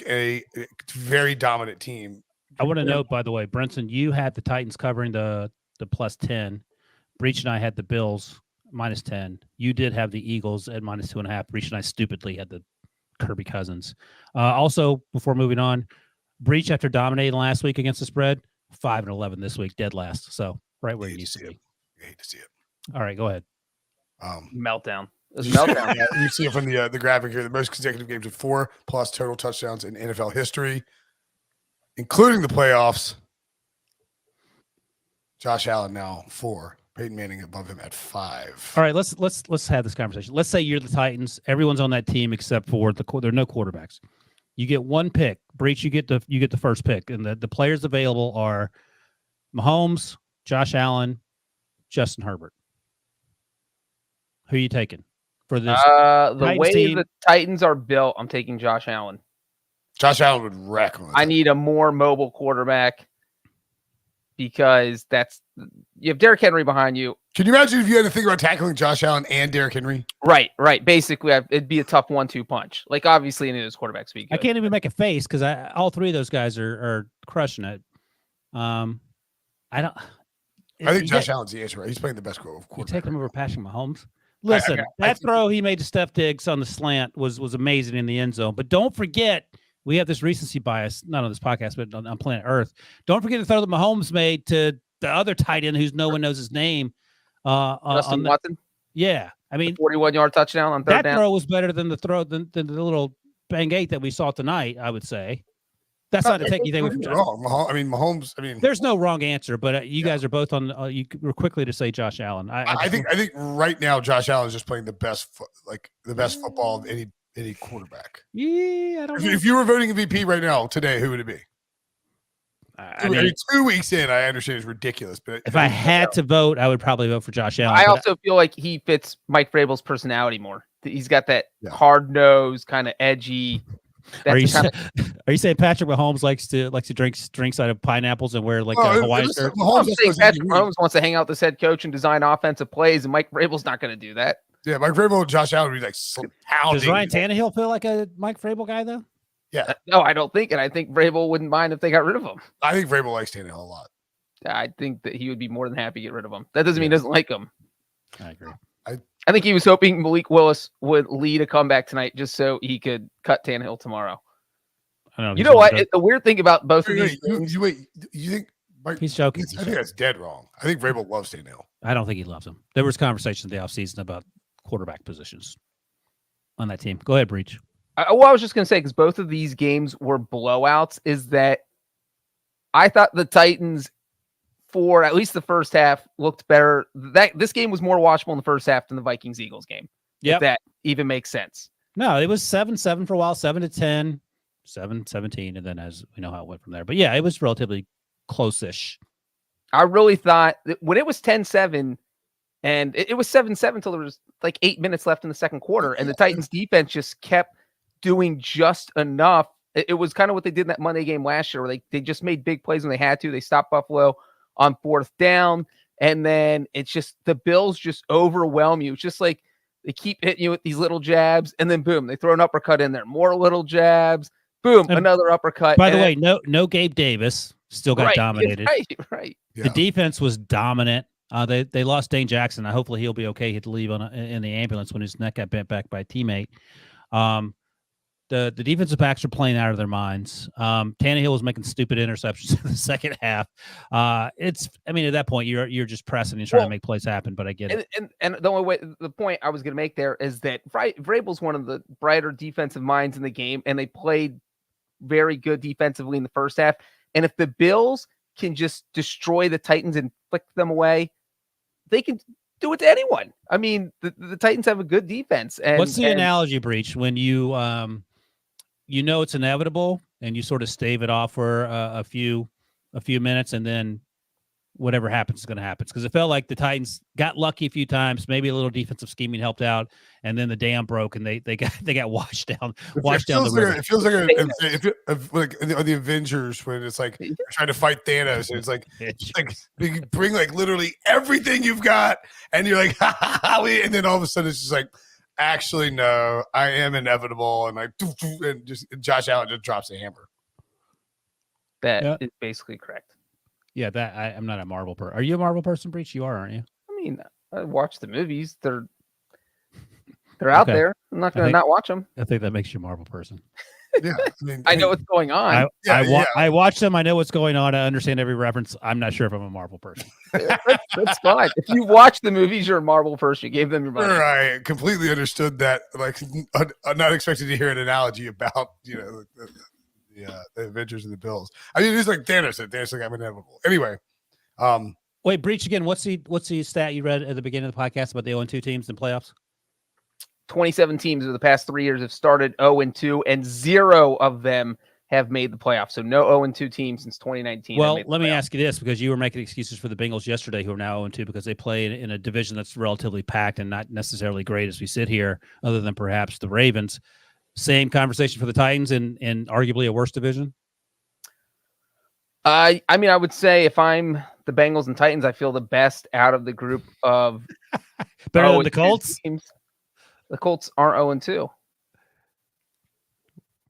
a very dominant team. I want to note, by the way, Brinson, you had the Titans covering the +10. Breech and I had the Bills -10. You did have the Eagles at -2.5. Breech and I stupidly had the Kirk Cousins. Also, before moving on, Breech, after dominating last week against the spread, 5-11 this week, dead last. So right where you need to be. I hate to see it. All right, go ahead. Meltdown. It was a meltdown. You see it from the graphic here. The most consecutive games with 4+ total touchdowns in NFL history, including the playoffs. Josh Allen now 4. Peyton Manning above him at 5. All right, let's have this conversation. Let's say you're the Titans. Everyone's on that team except for there are no quarterbacks. You get one pick. Breach, you get the first pick, and the players available are Mahomes, Josh Allen, Justin Herbert. Who are you taking for this? The way team? the Titans are built, I'm taking Josh Allen. Josh Allen would wreck him. I need a more mobile quarterback because you have Derrick Henry behind you. Can you imagine if you had to think about tackling Josh Allen and Derrick Henry? Right. Basically, it'd be a tough 1-2 punch. Like, obviously, any of those quarterbacks would be good. I can't even make a face because all three of those guys are crushing it. I think Josh Allen's the answer. Right? He's playing the best quarterback. You take him over Patrick Mahomes. Listen, that throw he made to Steph Diggs on the slant was amazing in the end zone. But don't forget, we have this recency bias, not on this podcast, but on planet Earth. Don't forget the throw that Mahomes made to the other tight end who's no one knows his name. Justin Watson? Yeah. I mean, 41-yard touchdown on third down. That throw was better than the little bang 8 that we saw tonight, I would say. That's not to take anything away from wrong. Mahomes. There's no wrong answer, but you guys are both on. You were quickly to say Josh Allen. I think right now Josh Allen is just playing the best football of any quarterback. Yeah, I don't know. If you were voting MVP right now today, who would it be? I mean, 2 weeks in, I understand it's ridiculous, but if I had to vote, I would probably vote for Josh Allen. I also feel like he fits Mike Vrabel's personality more. He's got that hard nose, kind of edgy. Are you saying Patrick Mahomes likes to drink drinks out of pineapples and wear a Hawaiian shirt? I'm saying Patrick Mahomes wants to hang out with this head coach and design offensive plays, and Mike Vrabel's not going to do that. Yeah, Mike Vrabel and Josh Allen would be like pounding. Does Ryan Tannehill feel like a Mike Vrabel guy though? Yeah. No, I don't think, and I think Vrabel wouldn't mind if they got rid of him. I think Vrabel likes Tannehill a lot. I think that he would be more than happy to get rid of him. That doesn't mean he doesn't like him. I agree. I think he was hoping Malik Willis would lead a comeback tonight just so he could cut Tannehill tomorrow. I don't know. You know what? The weird thing about both of these you think he's joking? I think that's dead wrong. I think Vrabel loves Tannehill. I don't think he loves him. There was conversation in the offseason about quarterback positions on that team. Go ahead, Breech. I was just going to say, because both of these games were blowouts, is that I thought the Titans, for at least the first half, looked better. This game was more watchable in the first half than the Vikings-Eagles game. Yeah, if that even makes sense. No, it was 7-7 for a while, 7-10, 7-17, and then as we know how it went from there. But yeah, it was relatively close-ish. I really thought that when it was 10-7, and it was 7-7 until there was like 8 minutes left in the second quarter, and the Titans defense just kept doing just enough. It was kind of what they did in that Monday game last year, where they just made big plays when they had to. They stopped Buffalo on fourth down, and then it's just the Bills just overwhelm you. It's just like they keep hitting you with these little jabs, and then boom, they throw an uppercut in there. More little jabs, boom, and another uppercut. By the way, no Gabe Davis, still got dominated. Right. Yeah. The defense was dominant. They lost Dane Jackson. Hopefully he'll be okay. He had to leave in the ambulance when his neck got bent back by a teammate. The defensive backs are playing out of their minds. Tannehill was making stupid interceptions in the second half. At that point you're just pressing and trying to make plays happen. But I get it. And the point I was going to make there is that Vrabel's one of the brighter defensive minds in the game, and they played very good defensively in the first half. And if the Bills can just destroy the Titans and flick them away, they can do it to anyone. I mean, the Titans have a good defense. And what's the analogy, Breech, when you it's inevitable and you sort of stave it off for a few minutes, and then whatever happens is going to happen? Because it felt like the Titans got lucky a few times, maybe a little defensive scheming helped out, and then the dam broke and they got washed down the river. It feels like on the Avengers when it's like you're trying to fight Thanos, and it's like you bring like literally everything you've got, and you're like, and then all of a sudden it's just like, actually no, I am inevitable, and like, and just Josh Allen just drops a hammer. That is basically correct. Yeah, I'm not a Marvel person. Are you a Marvel person, Breech? You are, aren't you? I mean, I watch the movies. They're out there. I'm not going to not watch them. I think that makes you a Marvel person. Yeah, I know what's going on. I watch them. I know what's going on. I understand every reference. I'm not sure if I'm a Marvel person. That's fine. If you watch the movies, you're a Marvel person. You gave them your money. Right. Completely understood that. Like, I'm not expected to hear an analogy about the Avengers and the Bills. I mean, it's like Thanos said. Thanos like, I'm inevitable. Anyway. Wait, Breech again. What's the stat you read at the beginning of the podcast about the 0-2 teams in playoffs? 27 teams over the past 3 years have started 0-2, and 0 of them have made the playoffs. So no 0-2 teams since 2019. Well, let me ask you this, because you were making excuses for the Bengals yesterday, who are now 0-2 because they play in a division that's relatively packed and not necessarily great as we sit here, other than perhaps the Ravens. Same conversation for the Titans in arguably a worse division? I mean, I would say if I'm the Bengals and Titans, I feel the best out of the group of better than the Colts. Teams. The Colts aren't 0-2.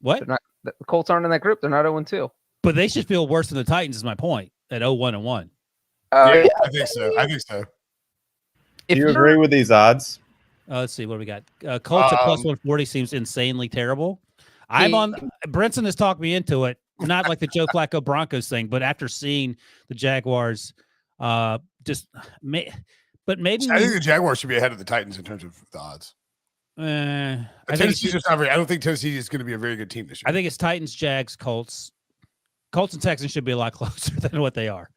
What? The Colts aren't in that group. They're not 0-2. But they should feel worse than the Titans, is my point, at 0-1-1. Yeah, I think so. Do you agree with these odds? Let's see what we got. Colts at plus 140 seems insanely terrible. Brinson has talked me into it, not like the Joe Flacco Broncos thing, but after seeing the Jaguars, but maybe I think the Jaguars should be ahead of the Titans in terms of the odds. I don't think Tennessee is going to be a very good team this year. I think it's Titans, Jags, Colts. Colts and Texans should be a lot closer than what they are.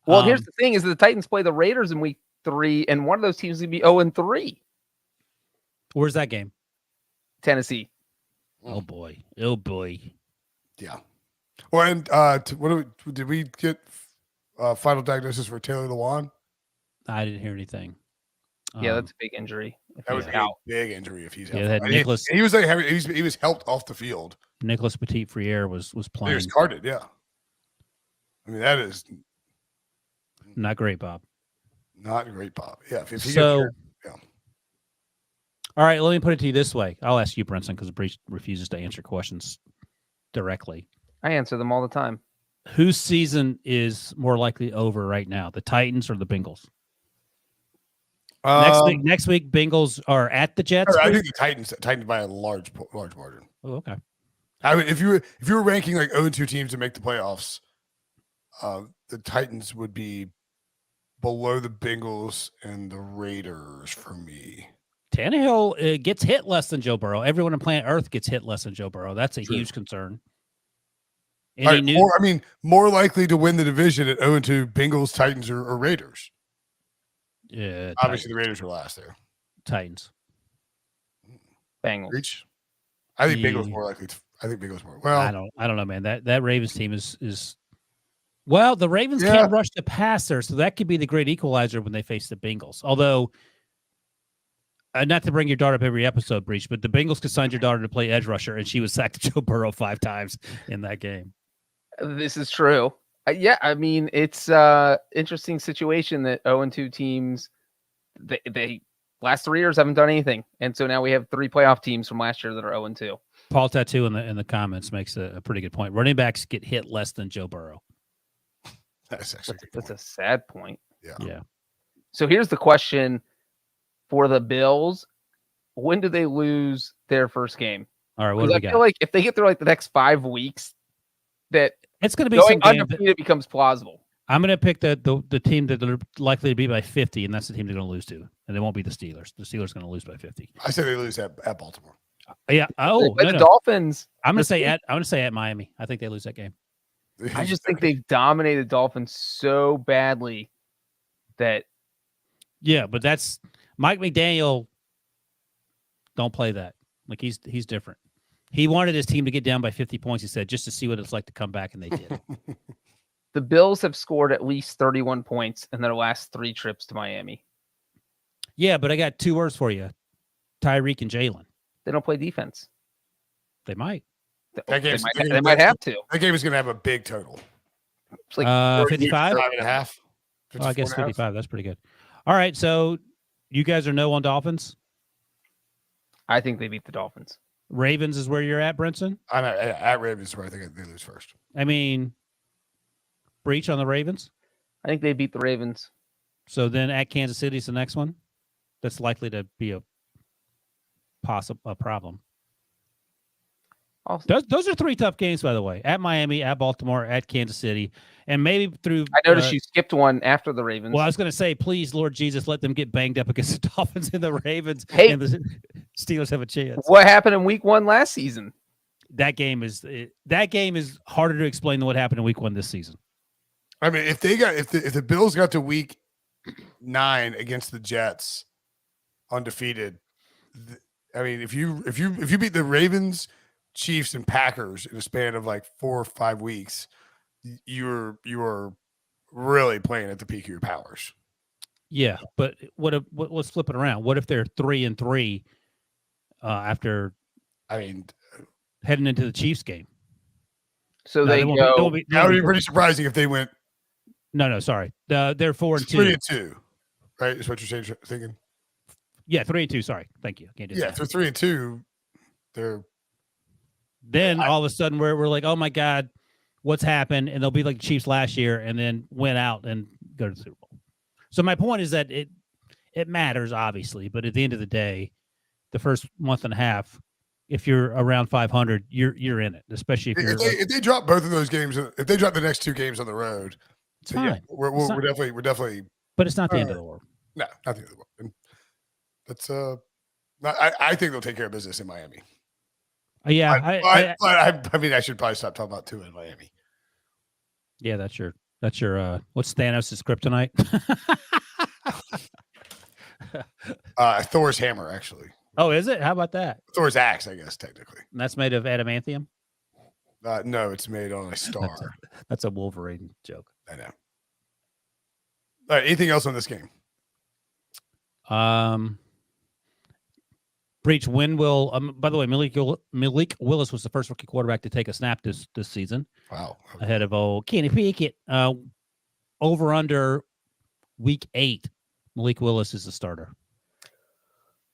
Well, here's the thing: is the Titans play the Raiders in week 3, and one of those teams is going to be 0-3. Where's that game? Tennessee. Oh boy. Yeah. Well, and did we get final diagnosis for Taylor Lewan? I didn't hear anything. Yeah, that's a big injury. That was a big injury if he's out. Yeah, Nicholas. He was like he was helped off the field. Nicholas Petit-Frere was playing. He was carded, yeah. I mean, that is not great, Bob. Not great, Bob. Yeah. All right, let me put it to you this way. I'll ask you, Brinson, because Breech refuses to answer questions directly. I answer them all the time. whose season is more likely over right now, the Titans or the Bengals? Next week, Bengals are at the Jets. I think the Titans by a large margin. Oh, okay. I mean, if you were ranking like 0-2 teams to make the playoffs, the Titans would be below the Bengals and the Raiders for me. Tannehill gets hit less than Joe Burrow. Everyone on planet Earth gets hit less than Joe Burrow. That's a huge concern. More likely to win the division at 0-2, Bengals, Titans, or Raiders. Yeah, obviously the Raiders were last there. Titans, Bengals. Breech. I think Bengals more likely. I think Bengals more. Well, I don't know, man. That Ravens team is. Well, the Ravens can't rush the passer, so that could be the great equalizer when they face the Bengals. Although, not to bring your daughter up every episode, Breech, but the Bengals could sign your daughter to play edge rusher, and she was sacked to Joe Burrow 5 times in that game. This is true. Yeah, I mean, it's interesting situation that 0-2 teams, they last 3 years haven't done anything, and so now we have 3 playoff teams from last year that are 0-2. Paul Tattoo in the comments makes a pretty good point. Running backs get hit less than Joe Burrow. That's a sad point. Yeah. So here's the question for the Bills: when do they lose their first game? All right, what do we got? I feel like if they get through like the next 5 weeks, that it's going to be going undefeated becomes plausible. I'm going to pick the team that they're likely to be by 50, and that's the team they're going to lose to, and they won't be the Steelers. The Steelers are going to lose by 50. I say they lose at Baltimore. Yeah. Oh, the Dolphins. I'm going to say at Miami. I think they lose that game. I just think they've dominated Dolphins so badly that. Yeah, but that's Mike McDaniel. Don't play that. Like he's different. He wanted his team to get down by 50 points. He said just to see what it's like to come back, and they did. The Bills have scored at least 31 points in their last 3 trips to Miami. Yeah, but I got 2 words for you: Tyreek and Jalen. They don't play defense. They might. They might have to. That game is going to have a big total. It's like 55? 5.5. I guess 55. That's pretty good. All right, so you guys are no on Dolphins? I think they beat the Dolphins. Ravens is where you're at, Brinson? I'm at Ravens where I think they lose first. I mean, Breech on the Ravens? I think they beat the Ravens. So then at Kansas City is the next one? That's likely to be a problem. Those are 3 tough games, by the way. At Miami, at Baltimore, at Kansas City, and maybe through. I noticed you skipped one after the Ravens. Well, I was going to say, please, Lord Jesus, let them get banged up against the Dolphins and the Ravens, and the Steelers have a chance. What happened in Week 1 last season? That game is harder to explain than what happened in Week 1 this season. I mean, if the Bills got to Week 9 against the Jets undefeated, I mean, if you beat the Ravens, Chiefs, and Packers in a span of like 4 or 5 weeks, you are really playing at the peak of your powers. Yeah, but let's flip it around. What if they're 3-3 after? I mean, heading into the Chiefs game. So that would be pretty surprising if they went. No, sorry. They're 4-2. 3-2, right? Is what you're saying? Thinking. Yeah, 3-2. Sorry, thank you. Can't do that. If they're 3-2, they're. Then all of a sudden we're like, oh my God, what's happened? And they'll be like the Chiefs last year, and then win out and go to the Super Bowl. So my point is that it matters obviously, but at the end of the day, the first month and a half, if you're around 500, you're in it. Especially if they drop both of those games, if they drop the next 2 games on the road, it's fine. Yeah, we're definitely. But it's not the end of the world. No, not the end of the world. And that's I think they'll take care of business in Miami. Yeah, I mean, I should probably stop talking about Tua in Miami. Yeah, that's your what's Thanos' kryptonite? Thor's hammer, actually. Oh, is it? How about that? Thor's axe, I guess, technically. And that's made of adamantium? No, it's made on a star. That's a Wolverine joke. I know. All right, anything else on this game? Breech, when will by the way, Malik Willis was the first rookie quarterback to take a snap this season. Wow. Ahead of old Kenny Pickett. Over under Week 8, Malik Willis is the starter.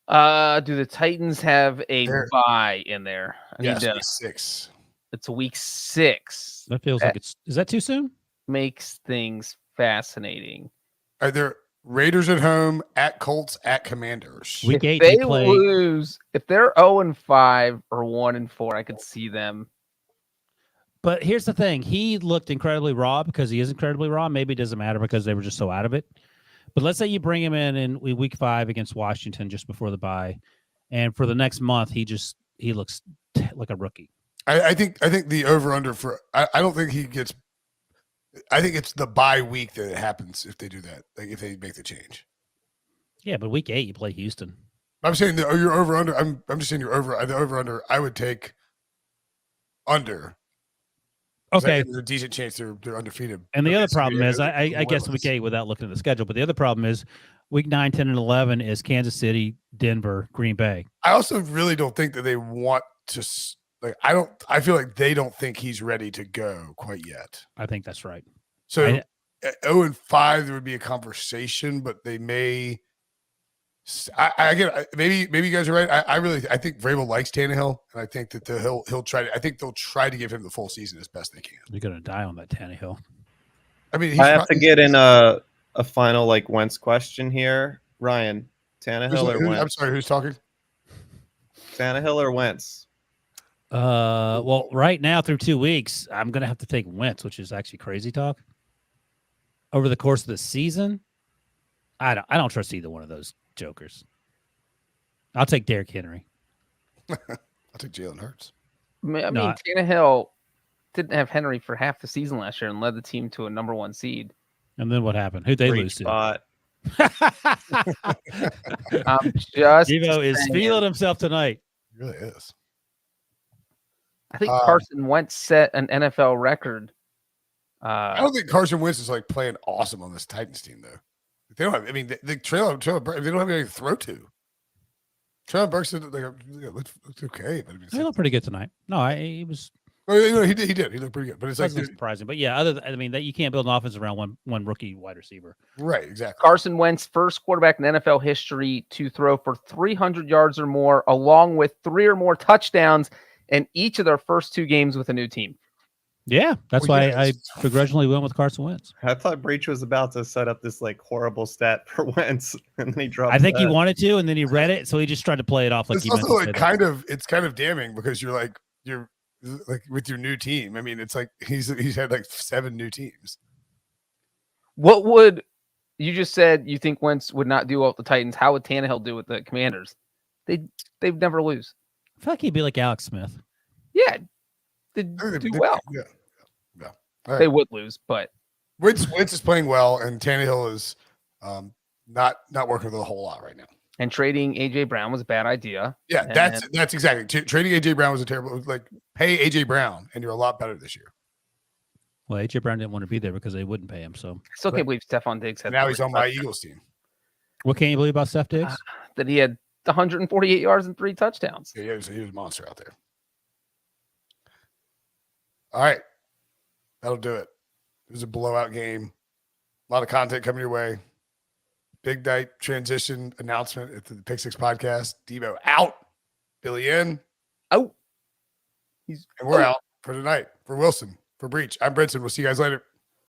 Do the Titans have a bye in there? Yes, 6. It's week 6. That feels like is that too soon? Makes things fascinating. Are there Raiders at home, at Colts, at Commanders? Week 8 They play. lose. If they're 0-5 or 1-4, I could see them. But here's the thing. He looked incredibly raw because he is incredibly raw. Maybe it doesn't matter because they were just so out of it. But let's say you bring him in week 5 against Washington just before the bye. And for the next month, he looks like a rookie. I think the over-under for – I don't think he gets – I think it's the bye week that it happens if they do that, like if they make the change. Yeah, but week 8, you play Houston. I'm saying you're over-under. I'm just saying you're over – the over-under, I would take under. Okay. There's a decent chance they're undefeated. And the other problem is, I guess week 8 without looking at the schedule, but the other problem is week 9, 10, and 11 is Kansas City, Denver, Green Bay. I also really don't think that they want to I feel like they don't think he's ready to go quite yet. I think that's right. So at 0-5, there would be a conversation, but they may. Maybe you guys are right. I think Vrabel likes Tannehill, and I think that he'll try to. I think they'll try to give him the full season as best they can. You're gonna die on that Tannehill. I mean, I have to get in a final Wentz question here, Ryan. Tannehill or Wentz? I'm sorry, who's talking? Tannehill or Wentz? Well, right now through 2 weeks, I'm gonna have to take Wentz, which is actually crazy talk. Over the course of the season, I don't trust either one of those jokers. I'll take Derrick Henry. I'll take Jalen Hurts. Tannehill didn't have Henry for half the season last year and led the team to a number 1 seed. And then what happened? Who'd they lose to? I'm just Devo is feeling himself tonight. He really is. I think Carson Wentz set an NFL record. I don't think Carson Wentz is playing awesome on this Titans team, though. They don't have. I mean, the Traylon Burks, they don't have anything to throw to. Traylon Burks looks okay, but He looked pretty good tonight. No, he was. Well, he did. He looked pretty good, but it's surprising. But yeah, that you can't build an offense around one rookie wide receiver. Right, exactly. Carson Wentz, first quarterback in NFL history to throw for 300 yards or more, along with 3 or more touchdowns in each of their first 2 games with a new team. Yeah, that's why I begrudgingly went with Carson Wentz. I thought Breech was about to set up this horrible stat for Wentz, and then he dropped. I think he wanted to, and then he read it, so he just tried to play it off like it's he also meant to it's kind of damning because you're with your new team. I mean, it's like he's had 7 new teams. What would you just said? You think Wentz would not do well with the Titans? How would Tannehill do with the Commanders? They'd never lose. I feel like he'd be like Alex Smith. Yeah, they'd do well. Yeah. Right. They would lose, but Wentz is playing well, and Tannehill is not working with a whole lot right now. And trading AJ Brown was a bad idea. Yeah, that's exactly. Trading AJ Brown was a terrible. Pay AJ Brown, and you're a lot better this year. Well, AJ Brown didn't want to be there because they wouldn't pay him. So I still can't believe Stephon Diggs had. Now he's on my Eagles team. What can't you believe about Steph Diggs? That he had 148 yards and 3 touchdowns. Yeah, he was a monster out there. All right. That'll do it. It was a blowout game. A lot of content coming your way. Big night transition announcement at the Pick Six podcast. Devo out. Billy in. Out. And we're out for tonight. For Wilson. For Breech. I'm Brinson. We'll see you guys later.